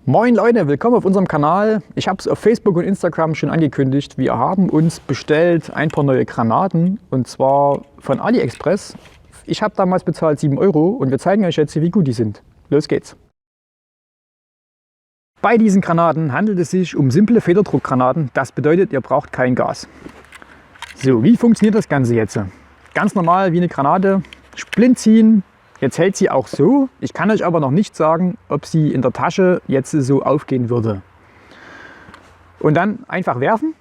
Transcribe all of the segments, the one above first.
Moin Leute, willkommen auf unserem Kanal. Ich habe es auf Facebook und Instagram schon angekündigt. Wir haben uns bestellt ein paar neue Granaten und zwar von AliExpress. Ich habe damals bezahlt 7 € und wir zeigen euch jetzt, wie gut die sind. Los geht's! Bei diesen Granaten handelt es sich um simple Federdruckgranaten. Das bedeutet, ihr braucht kein Gas. So, wie funktioniert das Ganze jetzt? Ganz normal wie eine Granate, Splint ziehen. Jetzt hält sie auch so. Ich kann euch aber noch nicht sagen, ob sie in der Tasche jetzt so aufgehen würde. Und dann einfach werfen.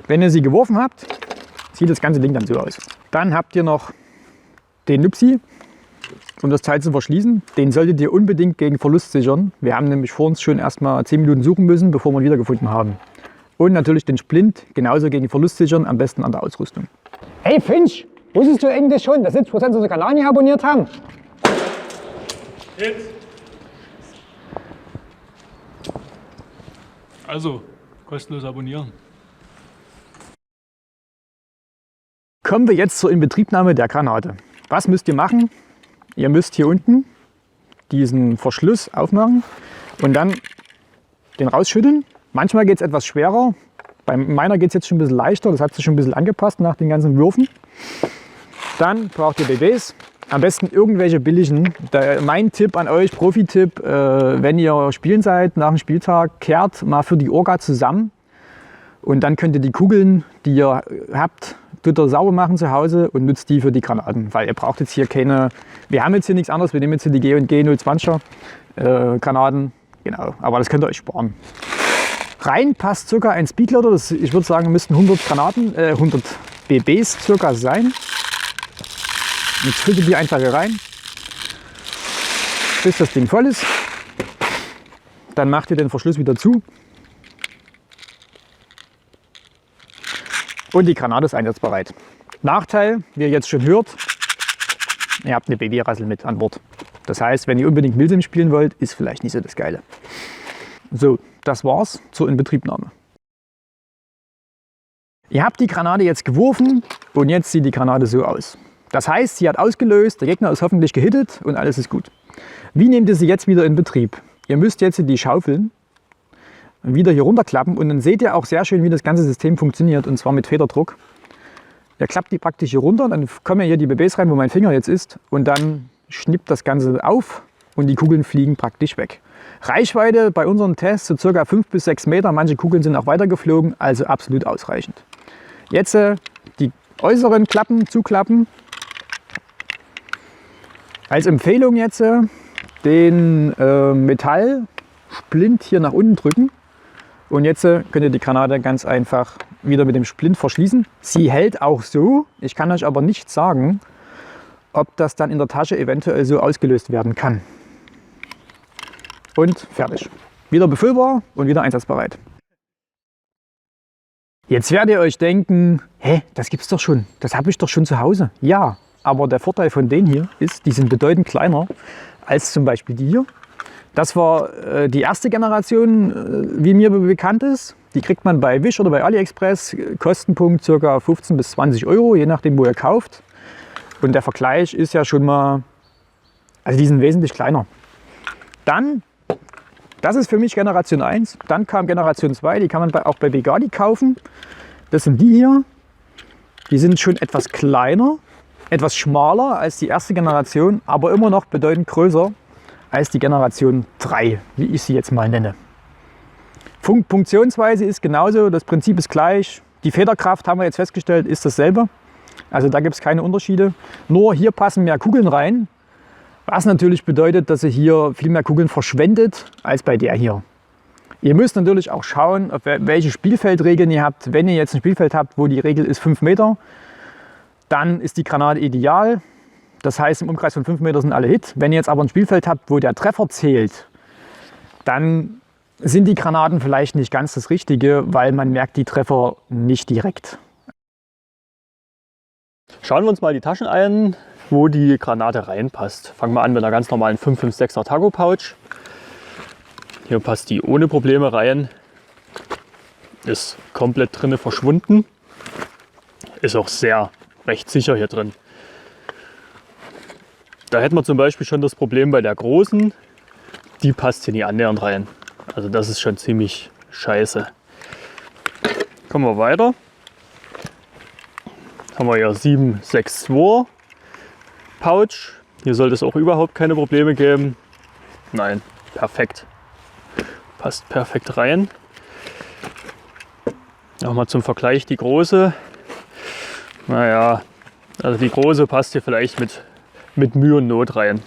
Wenn ihr sie geworfen habt, sieht das ganze Ding dann so aus. Dann habt ihr noch den Nupsi, um das Teil zu verschließen. Den solltet ihr unbedingt gegen Verlust sichern. Wir haben nämlich vor uns schon erstmal 10 Minuten suchen müssen, bevor wir ihn wiedergefunden haben. Und natürlich den Splint, genauso gegen Verlust sichern, am besten an der Ausrüstung. Hey Finch, wusstest du eigentlich schon, dass 70% unserer Kanal nicht abonniert haben? Jetzt. Also, kostenlos abonnieren. Kommen wir jetzt zur Inbetriebnahme der Granate. Was müsst ihr machen? Ihr müsst hier unten diesen Verschluss aufmachen und dann den rausschütteln. Manchmal geht es etwas schwerer. Bei meiner geht es jetzt schon ein bisschen leichter. Das hat sich schon ein bisschen angepasst nach den ganzen Würfen. Dann braucht ihr BBs. Am besten irgendwelche billigen. Mein Tipp an euch, Profi-Tipp, wenn ihr spielen seid, nach dem Spieltag, kehrt mal für die Orga zusammen. Und dann könnt ihr die Kugeln, die ihr habt, sauber machen zu Hause und nutzt die für die Granaten. Weil ihr braucht jetzt hier keine, wir haben jetzt hier nichts anderes, wir nehmen jetzt hier die G&G 020er Granaten. Genau, aber das könnt ihr euch sparen. Rein passt circa ein Speedloader, ich würde sagen, müssten 100 BBs circa sein. Jetzt füllt ihr die einfach hier rein, bis das Ding voll ist. Dann macht ihr den Verschluss wieder zu. Und die Granate ist einsatzbereit. Nachteil, wie ihr jetzt schon hört, ihr habt eine BB-Rassel mit an Bord. Das heißt, wenn ihr unbedingt Milsim spielen wollt, ist vielleicht nicht so das Geile. So, das war's zur Inbetriebnahme. Ihr habt die Granate jetzt geworfen und jetzt sieht die Granate so aus. Das heißt, sie hat ausgelöst, der Gegner ist hoffentlich gehittet und alles ist gut. Wie nehmt ihr sie jetzt wieder in Betrieb? Ihr müsst jetzt die Schaufeln wieder hier runterklappen und dann seht ihr auch sehr schön, wie das ganze System funktioniert, und zwar mit Federdruck. Ihr klappt die praktisch hier runter, dann kommen hier die BBs rein, wo mein Finger jetzt ist, und dann schnippt das Ganze auf und die Kugeln fliegen praktisch weg. Reichweite bei unseren Tests so ca. 5 bis 6 Meter, manche Kugeln sind auch weiter geflogen, also absolut ausreichend. Jetzt die äußeren Klappen zuklappen. Als Empfehlung jetzt den Metallsplint hier nach unten drücken. Und jetzt könnt ihr die Granate ganz einfach wieder mit dem Splint verschließen. Sie hält auch so. Ich kann euch aber nicht sagen, ob das dann in der Tasche eventuell so ausgelöst werden kann. Und fertig. Wieder befüllbar und wieder einsatzbereit. Jetzt werdet ihr euch denken, hä, das gibt's doch schon. Das habe ich doch schon zu Hause. Ja. Aber der Vorteil von denen hier ist, die sind bedeutend kleiner als zum Beispiel die hier. Das war die erste Generation, wie mir bekannt ist. Die kriegt man bei Wish oder bei AliExpress. Kostenpunkt ca. 15 bis 20 €, je nachdem, wo ihr kauft. Und der Vergleich ist ja schon mal, also die sind wesentlich kleiner. Dann, das ist für mich Generation 1. Dann kam Generation 2, die kann man auch bei Begadi kaufen. Das sind die hier. Die sind schon etwas kleiner. Etwas schmaler als die erste Generation, aber immer noch bedeutend größer als die Generation 3, wie ich sie jetzt mal nenne. Funktionsweise ist genauso, das Prinzip ist gleich. Die Federkraft, haben wir jetzt festgestellt, ist dasselbe. Also da gibt es keine Unterschiede. Nur hier passen mehr Kugeln rein, was natürlich bedeutet, dass ihr hier viel mehr Kugeln verschwendet als bei der hier. Ihr müsst natürlich auch schauen, welche Spielfeldregeln ihr habt. Wenn ihr jetzt ein Spielfeld habt, wo die Regel ist 5 Meter, dann ist die Granate ideal. Das heißt, im Umkreis von 5 Meter sind alle Hit. Wenn ihr jetzt aber ein Spielfeld habt, wo der Treffer zählt, dann sind die Granaten vielleicht nicht ganz das Richtige, weil man merkt die Treffer nicht direkt. Schauen wir uns mal die Taschen an, wo die Granate reinpasst. Fangen wir an mit einer ganz normalen 556er Taco Pouch. Hier passt die ohne Probleme rein. Ist komplett drinne verschwunden. Ist auch sehr recht sicher hier drin. Da hätten wir zum Beispiel schon das Problem bei der großen, die passt hier nie annähernd rein. Also das ist schon ziemlich scheiße. Kommen wir weiter. Haben wir hier 762 Pouch. Hier sollte es auch überhaupt keine Probleme geben. Nein, perfekt. Passt perfekt rein. Nochmal zum Vergleich die große. Naja, also die große passt hier vielleicht mit Mühe und Not rein.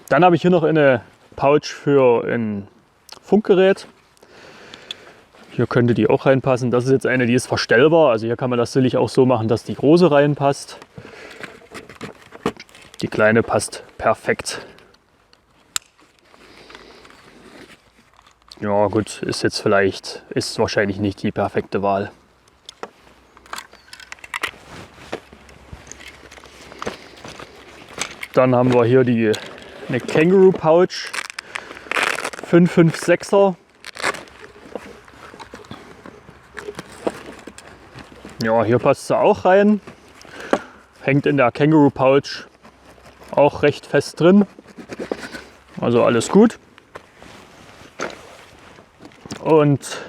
Dann habe ich hier noch eine Pouch für ein Funkgerät. Hier könnte die auch reinpassen. Das ist jetzt eine, die ist verstellbar. Also hier kann man das sicherlich auch so machen, dass die große reinpasst. Die kleine passt perfekt. Ja gut, ist wahrscheinlich nicht die perfekte Wahl. Dann haben wir hier eine Kangaroo Pouch 556er. Ja, hier passt sie auch rein. Hängt in der Kangaroo Pouch auch recht fest drin. Also alles gut. Und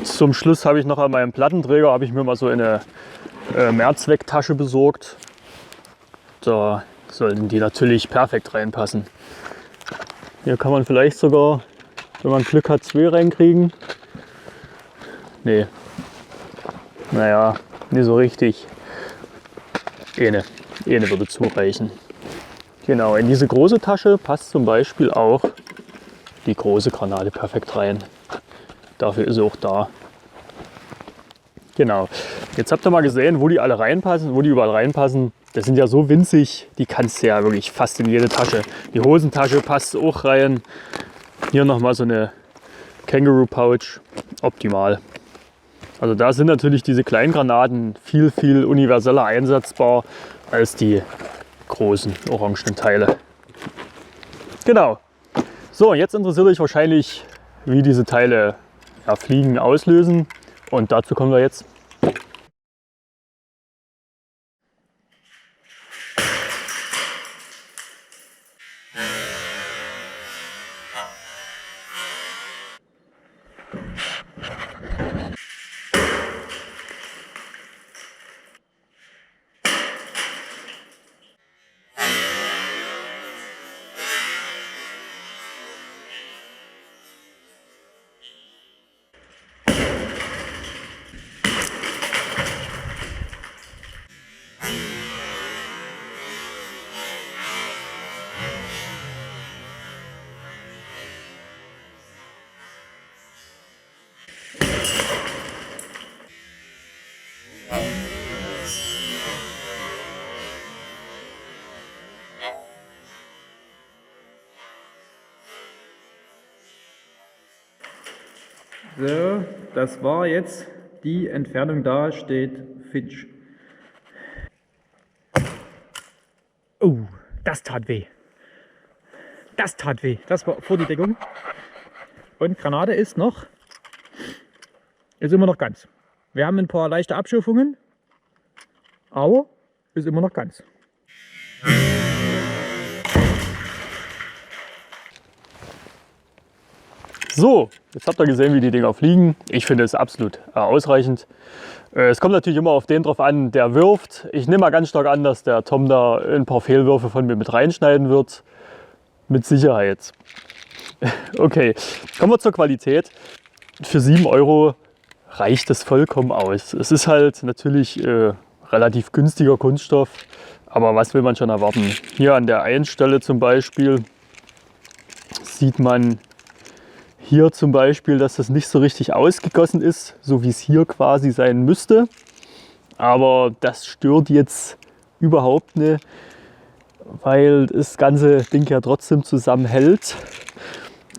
zum Schluss habe ich noch an meinem Plattenträger mir mal so eine Mehrzwecktasche besorgt. Da sollten die natürlich perfekt reinpassen. Hier kann man vielleicht sogar, wenn man Glück hat, 2 reinkriegen. Nee. Naja, nicht so richtig. Eine würde zureichen. Genau, in diese große Tasche passt zum Beispiel auch die große Granate perfekt rein. Dafür ist sie auch da. Genau. Jetzt habt ihr mal gesehen, wo die alle reinpassen, wo die überall reinpassen. Das sind ja so winzig, die kannst du ja wirklich fast in jede Tasche. Die Hosentasche passt auch rein. Hier nochmal so eine Kangaroo Pouch. Optimal. Also da sind natürlich diese kleinen Granaten viel, viel universeller einsetzbar als die großen orangenen Teile. Genau. So, jetzt interessiert euch wahrscheinlich, wie diese Teile Fliegen auslösen. Und dazu kommen wir jetzt. So, das war jetzt die Entfernung, da steht Finch. Oh, das tat weh. Das tat weh. Das war vor die Deckung. Und Granate ist immer noch ganz. Wir haben ein paar leichte Abschürfungen, aber ist immer noch ganz. So, jetzt habt ihr gesehen, wie die Dinger fliegen. Ich finde es absolut ausreichend. Es kommt natürlich immer auf den drauf an, der wirft. Ich nehme mal ganz stark an, dass der Tom da ein paar Fehlwürfe von mir mit reinschneiden wird. Mit Sicherheit. Okay, kommen wir zur Qualität. Für 7 € reicht es vollkommen aus. Es ist halt natürlich relativ günstiger Kunststoff, aber was will man schon erwarten? Hier an der einen Stelle zum Beispiel sieht man hier zum Beispiel, dass das nicht so richtig ausgegossen ist, so wie es hier quasi sein müsste. Aber das stört jetzt überhaupt nicht, weil das ganze Ding ja trotzdem zusammenhält.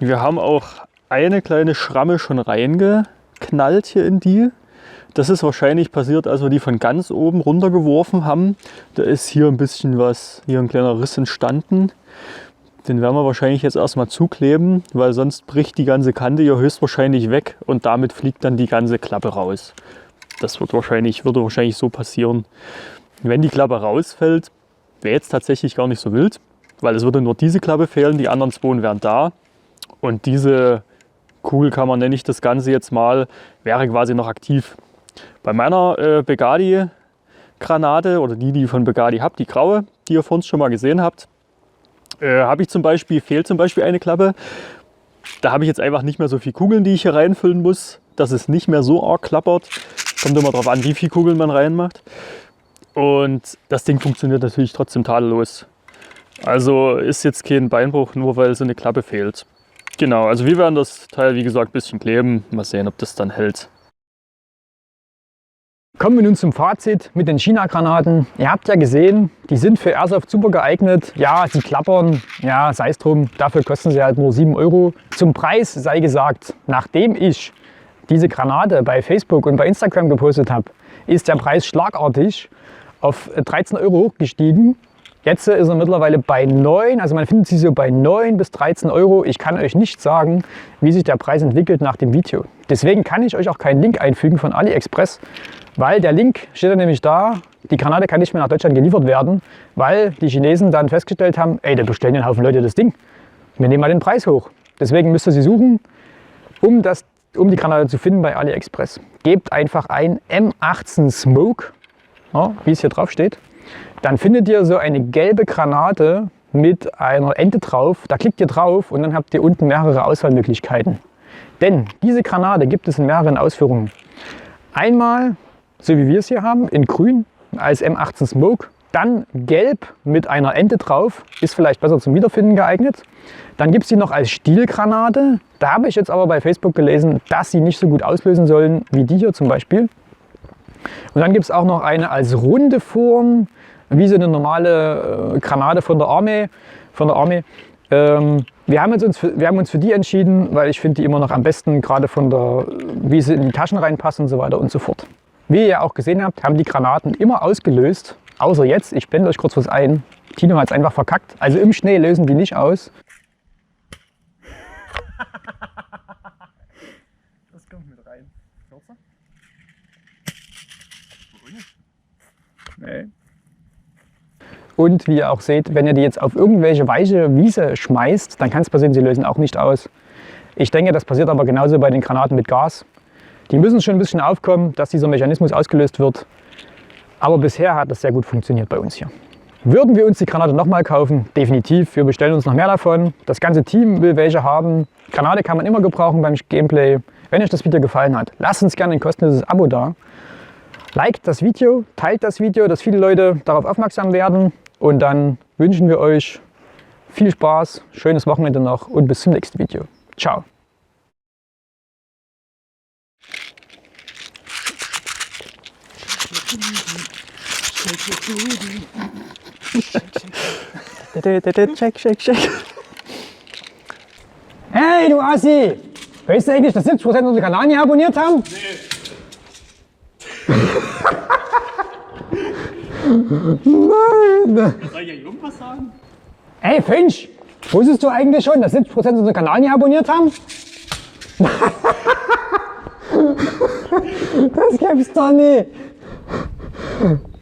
Wir haben auch eine kleine Schramme schon reingeknallt hier in die. Das ist wahrscheinlich passiert, als wir die von ganz oben runtergeworfen haben. Da ist hier ein bisschen was, hier ein kleiner Riss entstanden. Den werden wir wahrscheinlich jetzt erstmal zukleben, weil sonst bricht die ganze Kante hier höchstwahrscheinlich weg und damit fliegt dann die ganze Klappe raus. Das würde wahrscheinlich so passieren. Wenn die Klappe rausfällt, wäre jetzt tatsächlich gar nicht so wild. weil es würde nur diese Klappe fehlen, die anderen zwei wären da. Und diese Kugelkammer, nenne ich das Ganze jetzt mal, wäre quasi noch aktiv. Bei meiner Begadi-Granate oder die ich von Begadi habe, die graue, die ihr vorhin schon mal gesehen habt, fehlt zum Beispiel eine Klappe. Da habe ich jetzt einfach nicht mehr so viele Kugeln, die ich hier reinfüllen muss, dass es nicht mehr so arg klappert. Kommt immer darauf an, wie viele Kugeln man reinmacht. Und das Ding funktioniert natürlich trotzdem tadellos. Also ist jetzt kein Beinbruch, nur weil so eine Klappe fehlt. Genau, also wir werden das Teil, wie gesagt, ein bisschen kleben. Mal sehen, ob das dann hält. Kommen wir nun zum Fazit mit den China-Granaten. Ihr habt ja gesehen, die sind für Airsoft super geeignet. Ja, sie klappern, ja, sei es drum, dafür kosten sie halt nur 7 €. Zum Preis sei gesagt, nachdem ich diese Granate bei Facebook und bei Instagram gepostet habe, ist der Preis schlagartig auf 13 € hochgestiegen. Jetzt ist er mittlerweile bei 9, also man findet sie so bei 9 bis 13 €. Ich kann euch nicht sagen, wie sich der Preis entwickelt nach dem Video. Deswegen kann ich euch auch keinen Link einfügen von AliExpress, weil der Link steht dann nämlich da, die Granate kann nicht mehr nach Deutschland geliefert werden, weil die Chinesen dann festgestellt haben, ey, da bestellen einen Haufen Leute das Ding. Wir nehmen mal den Preis hoch. Deswegen müsst ihr sie suchen, um die Granate zu finden bei AliExpress. Gebt einfach ein M18 Smoke, ja, wie es hier drauf steht. Dann findet ihr so eine gelbe Granate mit einer Ente drauf. Da klickt ihr drauf und dann habt ihr unten mehrere Auswahlmöglichkeiten. Denn diese Granate gibt es in mehreren Ausführungen. Einmal, so wie wir es hier haben, in grün als M18 Smoke. Dann gelb mit einer Ente drauf, ist vielleicht besser zum Wiederfinden geeignet. Dann gibt es die noch als Stielgranate. Da habe ich jetzt aber bei Facebook gelesen, dass sie nicht so gut auslösen sollen wie die hier zum Beispiel. Und dann gibt es auch noch eine als runde Form, wie so eine normale Granate von der Armee. Wir haben uns für die entschieden, weil ich finde die immer noch am besten, gerade von der, wie sie in die Taschen reinpassen und so weiter und so fort. Wie ihr ja auch gesehen habt, haben die Granaten immer ausgelöst, außer jetzt. Ich blende euch kurz was ein. Tino hat es einfach verkackt. Also im Schnee lösen die nicht aus. Das kommt mit rein. Kürzer? Nee. Und wie ihr auch seht, wenn ihr die jetzt auf irgendwelche weiche Wiese schmeißt, dann kann es passieren, sie lösen auch nicht aus. Ich denke, das passiert aber genauso bei den Granaten mit Gas. Die müssen schon ein bisschen aufkommen, dass dieser Mechanismus ausgelöst wird. Aber bisher hat das sehr gut funktioniert bei uns hier. Würden wir uns die Granate nochmal kaufen? Definitiv. Wir bestellen uns noch mehr davon. Das ganze Team will welche haben. Granate kann man immer gebrauchen beim Gameplay. Wenn euch das Video gefallen hat, lasst uns gerne ein kostenloses Abo da. Liked das Video, teilt das Video, dass viele Leute darauf aufmerksam werden. Und dann wünschen wir euch viel Spaß, schönes Wochenende noch und bis zum nächsten Video. Ciao. Shake. Hey, du Assi! Weißt du eigentlich, dass 70% unserer Kanal nicht abonniert haben? Nein! Soll ich ja irgendwas sagen? Ey, Finch! Wusstest du eigentlich schon, dass 70% unserer Kanal nicht abonniert haben? Das gibt's doch nie!